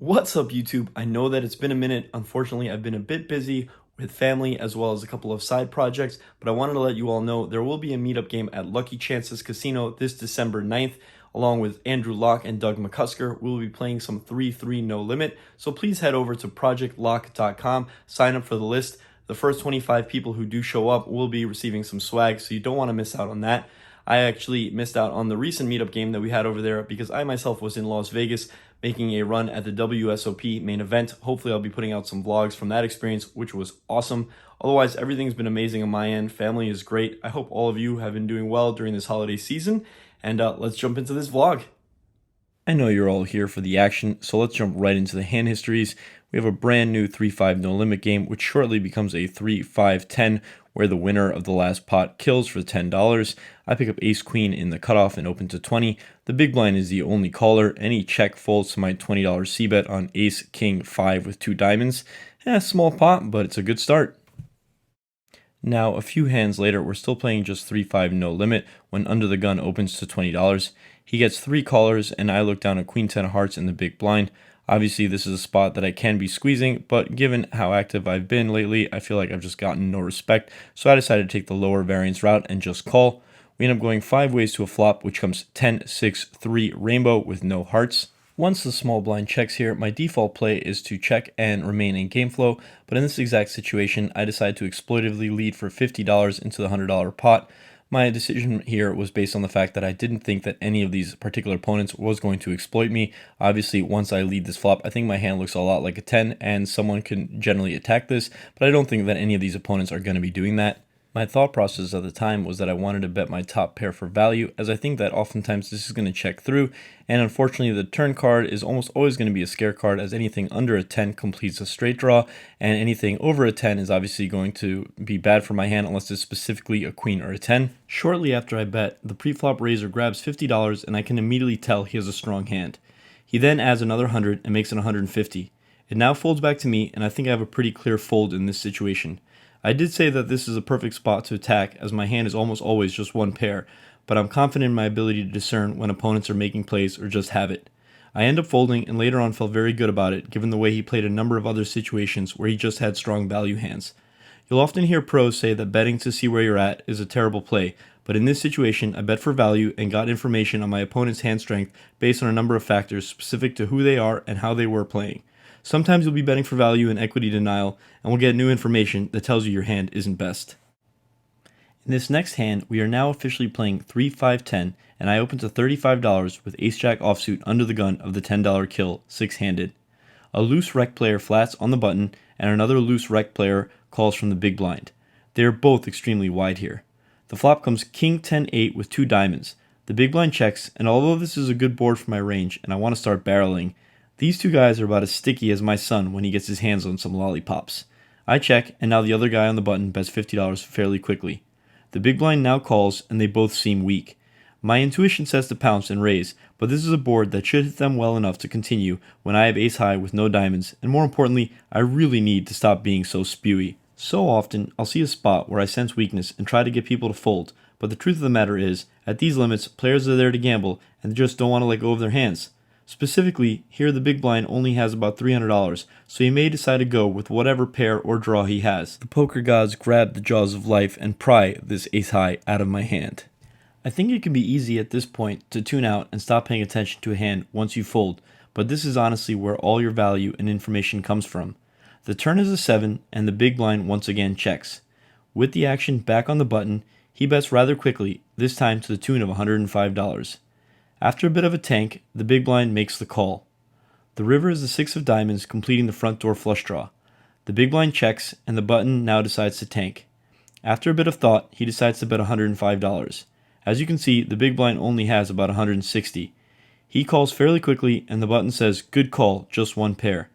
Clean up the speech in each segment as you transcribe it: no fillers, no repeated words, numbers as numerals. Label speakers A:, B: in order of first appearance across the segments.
A: What's up, YouTube? I know that it's been a minute. Unfortunately, I've been a bit busy with family as well as a couple of side projects, but I wanted to let you all know there will be a meetup game at Lucky Chances Casino this December 9th, along with Andrew Locke and Doug McCusker. We'll be playing some 3-3 no limit, so please head over to projectlock.com, sign up for the list. The first 25 people who do show up will be receiving some swag, so you don't want to miss out on that. I actually missed out on the recent meetup game that we had over there because I myself was in Las Vegas making a run at the WSOP main event. Hopefully I'll be putting out some vlogs from that experience, which was awesome. Otherwise, everything's been amazing on my end. Family is great. I hope all of you have been doing well during this holiday season. And let's jump into this vlog. I know you're all here for the action, so let's jump right into the hand histories. We have a brand new 3-5 no limit game, which shortly becomes a 3-5-10, where the winner of the last pot kills for $10. I pick up ace queen in the cutoff and open to 20. The big blind is the only caller. Any check folds to my $20 C bet on ace king 5 with 2 diamonds. Small pot, but it's a good start. Now, a few hands later, we're still playing just 3-5 no limit when Under the Gun opens to $20. He gets 3 callers, and I look down at queen 10 of hearts in the big blind. Obviously, this is a spot that I can be squeezing, but given how active I've been lately, I feel like I've just gotten no respect, so I decided to take the lower variance route and just call. We end up going 5 ways to a flop, which comes 10-6-3 rainbow with no hearts. Once the small blind checks here, my default play is to check and remain in game flow, but in this exact situation, I decide to exploitively lead for $50 into the $100 pot. My decision here was based on the fact that I didn't think that any of these particular opponents was going to exploit me. Obviously, once I lead this flop, I think my hand looks a lot like a 10, and someone can generally attack this, but I don't think that any of these opponents are going to be doing that. My thought process at the time was that I wanted to bet my top pair for value, as I think that oftentimes this is going to check through, and unfortunately the turn card is almost always going to be a scare card, as anything under a 10 completes a straight draw, and anything over a 10 is obviously going to be bad for my hand unless it's specifically a queen or a 10. Shortly after I bet, the pre-flop raiser grabs $50 and I can immediately tell he has a strong hand. He then adds another 100 and makes it 150. It now folds back to me, and I think I have a pretty clear fold in this situation. I did say that this is a perfect spot to attack, as my hand is almost always just one pair, but I'm confident in my ability to discern when opponents are making plays or just have it. I end up folding, and later on felt very good about it, given the way he played a number of other situations where he just had strong value hands. You'll often hear pros say that betting to see where you're at is a terrible play, but in this situation I bet for value and got information on my opponent's hand strength based on a number of factors specific to who they are and how they were playing. Sometimes you'll be betting for value in equity denial, and we'll get new information that tells you your hand isn't best. In this next hand, we are now officially playing 3-5-10, and I open to $35 with ace-jack offsuit under the gun of the $10 kill, 6-handed. A loose rec player flats on the button, and another loose rec player calls from the big blind. They are both extremely wide here. The flop comes king 10-8 with 2 diamonds. The big blind checks, and although this is a good board for my range and I want to start barreling, these two guys are about as sticky as my son when he gets his hands on some lollipops. I check, and now the other guy on the button bets $50 fairly quickly. The big blind now calls, and they both seem weak. My intuition says to pounce and raise, but this is a board that should hit them well enough to continue when I have ace high with no diamonds, and more importantly, I really need to stop being so spewy. So often, I'll see a spot where I sense weakness and try to get people to fold, but the truth of the matter is, at these limits, players are there to gamble, and they just don't want to let go of their hands. Specifically, here the big blind only has about $300, so he may decide to go with whatever pair or draw he has. The poker gods grab the jaws of life and pry this ace high out of my hand. I think it can be easy at this point to tune out and stop paying attention to a hand once you fold, but this is honestly where all your value and information comes from. The turn is a 7, and the big blind once again checks. With the action back on the button, he bets rather quickly, this time to the tune of $105. After a bit of a tank, the big blind makes the call. The river is the 6 of diamonds, completing the front door flush draw. The big blind checks, and the button now decides to tank. After a bit of thought, he decides to bet $105. As you can see, the big blind only has about $160. He calls fairly quickly, and the button says, "Good call, just one pair."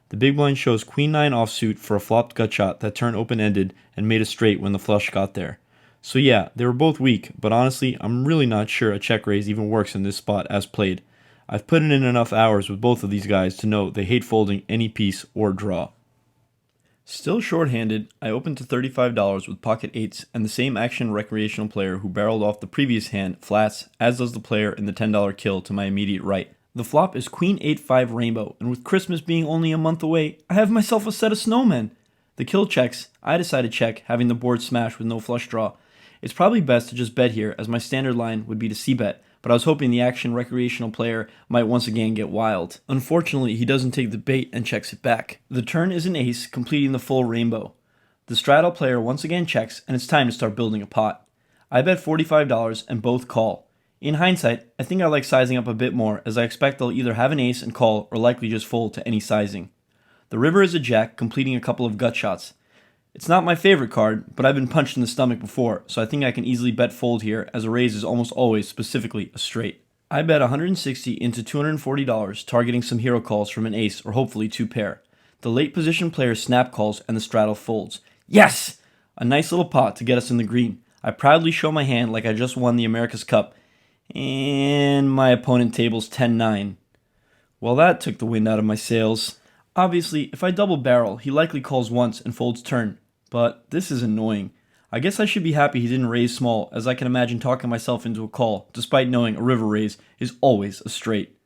A: The big blind shows queen 9 offsuit for a flopped gut shot that turned open-ended and made a straight when the flush got there. So yeah, they were both weak, but honestly, I'm really not sure a check raise even works in this spot as played. I've put in enough hours with both of these guys to know they hate folding any piece or draw. Still short-handed, I open to $35 with pocket 8s, and the same action recreational player who barreled off the previous hand flats, as does the player in the $10 kill to my immediate right. The flop is Queen 8-5 Rainbow, and with Christmas being only a month away, I have myself a set of snowmen. The kill checks, I decide to check, having the board smash with no flush draw. It's probably best to just bet here, as my standard line would be to c-bet, but I was hoping the action recreational player might once again get wild. Unfortunately, he doesn't take the bait and checks it back. The turn is an ace, completing the full rainbow. The straddle player once again checks, and it's time to start building a pot. I bet $45 and both call. In hindsight, I think I like sizing up a bit more, as I expect they'll either have an ace and call or likely just fold to any sizing. The river is a jack, completing a couple of gut shots. It's not my favorite card, but I've been punched in the stomach before, so I think I can easily bet fold here, as a raise is almost always specifically a straight. I bet $160 into $240, targeting some hero calls from an ace or hopefully two pair. The late position player snap calls and the straddle folds. Yes! A nice little pot to get us in the green. I proudly show my hand like I just won the America's Cup, and my opponent tables 10-9. Well, that took the wind out of my sails. Obviously, if I double barrel, he likely calls once and folds turn. But this is annoying. I guess I should be happy he didn't raise small, as I can imagine talking myself into a call, despite knowing a river raise is always a straight.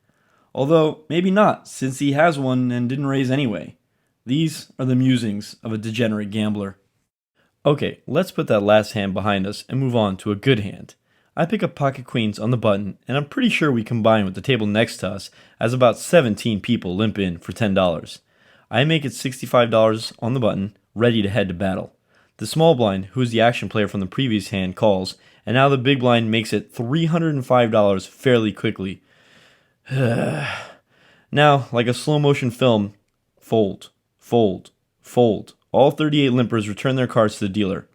A: Although, maybe not, since he has one and didn't raise anyway. These are the musings of a degenerate gambler. Okay, let's put that last hand behind us and move on to a good hand. I pick up pocket queens on the button, and I'm pretty sure we combine with the table next to us, as about 17 people limp in for $10. I make it $65 on the button, ready to head to battle. The small blind, who is the action player from the previous hand, calls, and now the big blind makes it $305 fairly quickly. Now, like a slow motion film, fold, fold, fold. All 38 limpers return their cards to the dealer.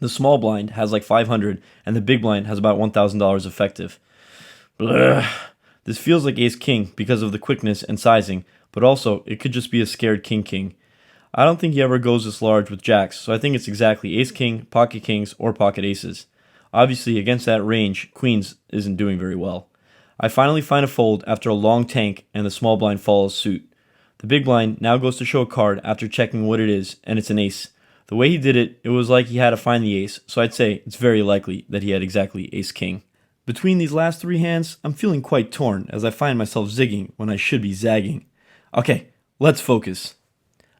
A: The small blind has like 500, and the big blind has about $1,000 effective. Blah. This feels like ace-king because of the quickness and sizing, but also it could just be a scared king-king. I don't think he ever goes this large with jacks, so I think it's exactly ace-king, pocket kings, or pocket aces. Obviously, against that range, queens isn't doing very well. I finally find a fold after a long tank, and the small blind follows suit. The big blind now goes to show a card after checking what it is, and it's an ace. The way he did it, it was like he had to find the ace, so I'd say it's very likely that he had exactly ace-king. Between these last three hands, I'm feeling quite torn as I find myself zigging when I should be zagging. Okay, let's focus.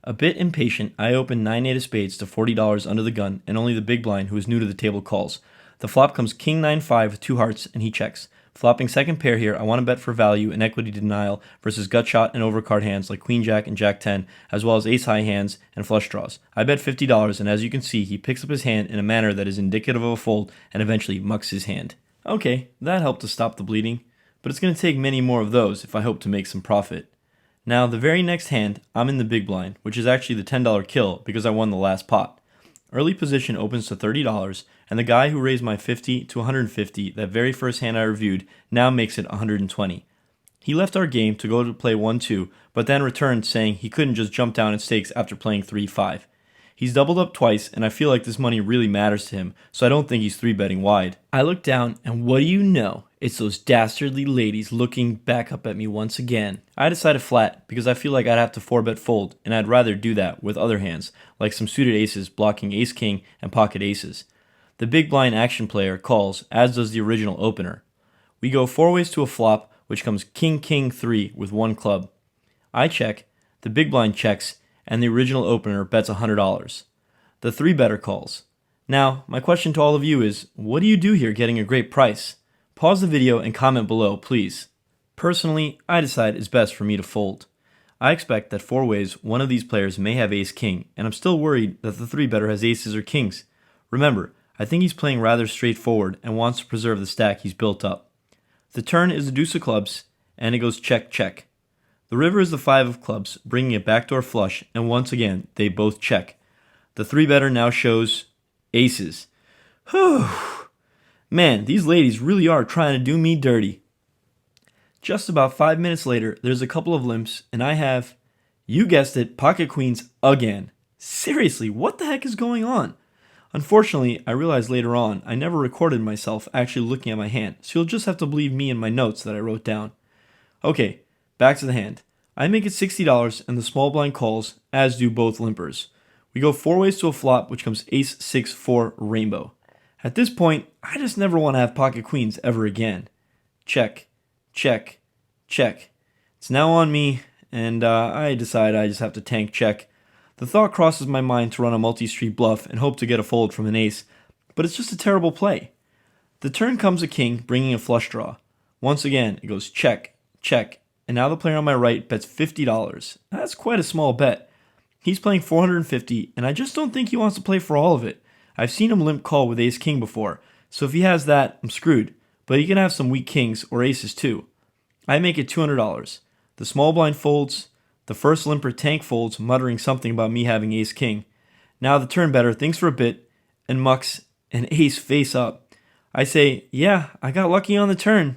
A: A bit impatient, I open 9-8 of spades to $40 under the gun, and only the big blind, who is new to the table, calls. The flop comes king 9-5 with two hearts, and he checks. Flopping second pair here, I want to bet for value and equity denial versus gut shot and overcard hands like queen jack and jack 10, as well as ace high hands and flush draws. I bet $50, and as you can see, he picks up his hand in a manner that is indicative of a fold and eventually mucks his hand. Okay, that helped to stop the bleeding, but it's going to take many more of those if I hope to make some profit. Now, the very next hand, I'm in the big blind, which is actually the $10 kill because I won the last pot. Early position opens to $30, and the guy who raised my $50 to $150 that very first hand I reviewed now makes it $120. He left our game to go to play 1-2, but then returned saying he couldn't just jump down in stakes after playing 3-5. He's doubled up twice, and I feel like this money really matters to him, so I don't think he's 3-betting wide. I look down, and what do you know? It's those dastardly ladies looking back up at me once again. I decided flat, because I feel like I'd have to 4-bet fold, and I'd rather do that with other hands, like some suited aces blocking ace-king and pocket aces. The big blind action player calls, as does the original opener. We go 4 ways to a flop, which comes king-king-3 with one club. I check, the big blind checks, and the original opener bets $100. The 3-better calls. Now, my question to all of you is, what do you do here getting a great price? Pause the video and comment below, please. Personally, I decide it's best for me to fold. I expect that 4 ways one of these players may have ace-king, and I'm still worried that the 3-better has aces or kings. Remember, I think he's playing rather straightforward and wants to preserve the stack he's built up. The turn is the deuce of clubs, and it goes check-check. The river is the 5 of clubs, bringing a backdoor flush, and once again, they both check. The 3-better now shows aces. Whew. Man, these ladies really are trying to do me dirty. Just about 5 minutes later, there's a couple of limps, and I have, you guessed it, pocket queens again. Seriously, what the heck is going on? Unfortunately, I realized later on, I never recorded myself actually looking at my hand, so you'll just have to believe me and my notes that I wrote down. Okay, back to the hand. I make it $60 and the small blind calls, as do both limpers. We go 4 ways to a flop, which comes ace-6-4 rainbow. At this point, I just never want to have pocket queens ever again. Check, check, check. It's now on me, and I decide I just have to tank check. The thought crosses my mind to run a multi-street bluff and hope to get a fold from an ace, but it's just a terrible play. The turn comes a king, bringing a flush draw. Once again, it goes check, check, and now the player on my right bets $50. That's quite a small bet. He's playing $450, and I just don't think he wants to play for all of it. I've seen him limp call with ace-king before, so if he has that, I'm screwed. But he can have some weak kings or aces too. I make it $200. The small blind folds. The first limper tank folds, muttering something about me having ace-king. Now the turn better thinks for a bit and mucks an ace face up. I say, yeah, I got lucky on the turn.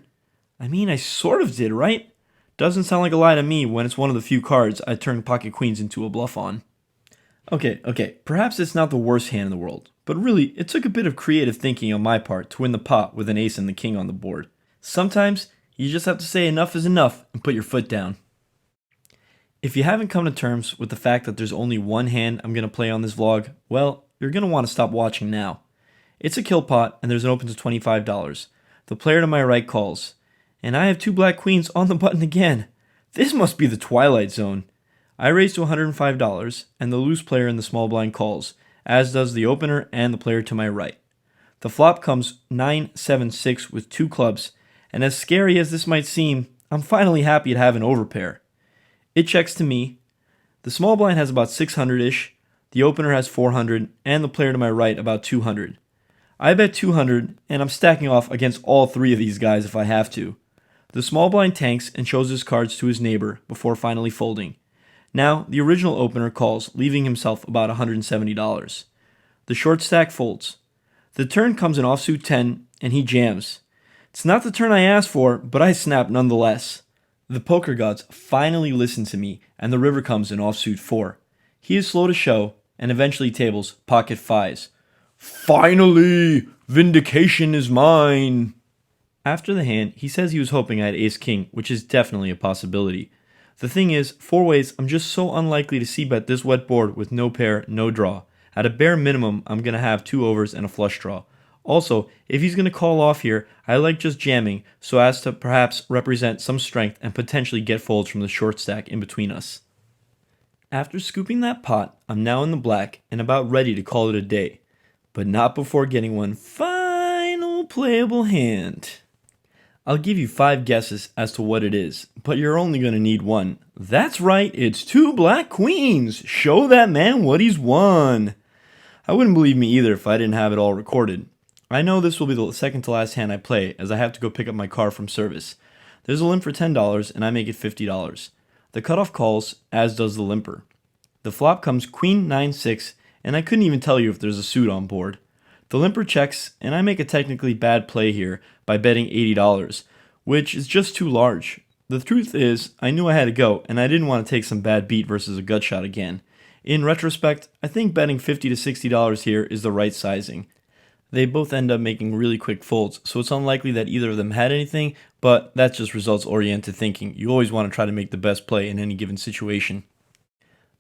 A: I mean, I sort of did, right? Doesn't sound like a lie to me when it's one of the few cards I turn pocket queens into a bluff on. Okay, perhaps it's not the worst hand in the world, but really, it took a bit of creative thinking on my part to win the pot with an ace and the king on the board. Sometimes, you just have to say enough is enough and put your foot down. If you haven't come to terms with the fact that there's only one hand I'm going to play on this vlog, well, you're going to want to stop watching now. It's a kill pot, and there's an open to $25. The player to my right calls. And I have two black queens on the button again. This must be the Twilight Zone. I raise to $105, and the loose player in the small blind calls, as does the opener and the player to my right. The flop comes 9-7-6 with two clubs, and as scary as this might seem, I'm finally happy to have an overpair. It checks to me. The small blind has about 600-ish, the opener has 400, and the player to my right about 200. I bet 200, and I'm stacking off against all three of these guys if I have to. The small blind tanks and shows his cards to his neighbor before finally folding. Now, the original opener calls, leaving himself about $170. The short stack folds. The turn comes an offsuit 10, and he jams. It's not the turn I asked for, but I snap nonetheless. The poker gods finally listen to me, and the river comes in offsuit 4. He is slow to show, and eventually tables pocket 5s. Finally! Vindication is mine! After the hand, he says he was hoping I had ace-king, which is definitely a possibility. The thing is, 4 ways, I'm just so unlikely to c-bet this wet board with no pair, no draw. At a bare minimum, I'm going to have 2 overs and a flush draw. Also, if he's going to call off here, I like just jamming so as to perhaps represent some strength and potentially get folds from the short stack in between us. After scooping that pot, I'm now in the black and about ready to call it a day. But not before getting one final playable hand. I'll give you 5 guesses as to what it is, but you're only going to need one. That's right, it's 2 black queens! Show that man what he's won! I wouldn't believe me either if I didn't have it all recorded. I know this will be the second to last hand I play, as I have to go pick up my car from service. There's a limp for $10, and I make it $50. The cutoff calls, as does the limper. The flop comes queen 9-6, and I couldn't even tell you if there's a suit on board. The limper checks, and I make a technically bad play here by betting $80, which is just too large. The truth is, I knew I had to go, and I didn't want to take some bad beat versus a gut shot again. In retrospect, I think betting $50 to $60 here is the right sizing. They both end up making really quick folds, so it's unlikely that either of them had anything, but that's just results-oriented thinking. You always want to try to make the best play in any given situation.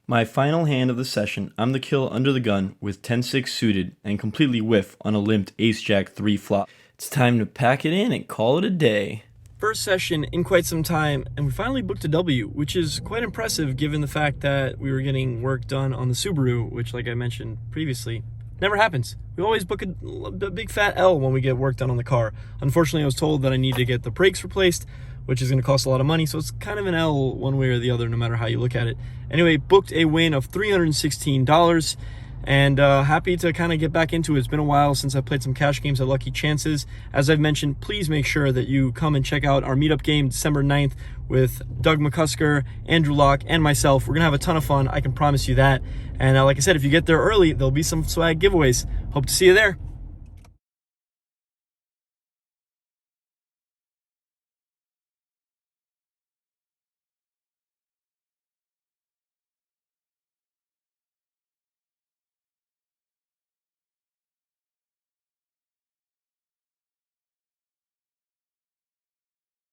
A: My final hand of the session, I'm the kill under the gun with 10-6 suited and completely whiff on a limped ace-jack 3 flop. It's time to pack it in and call it a day. First session in quite some time, and we finally booked a W, which is quite impressive given the fact that we were getting work done on the Subaru, which, like I mentioned previously, never happens. We always book a big fat L when we get work done on the car. Unfortunately, I was told that I need to get the brakes replaced, which is going to cost a lot of money, so it's kind of an L one way or the other, no matter how you look at it. Anyway, booked a win of $316, and happy to kind of get back into it. It's been a while since I played some cash games at Lucky Chances. As I've mentioned, please make sure that you come and check out our meetup game December 9th with Doug McCusker, Andrew Locke, and myself. We're going to have a ton of fun, I can promise you that. And like I said, if you get there early, there'll be some swag giveaways. Hope to see you there.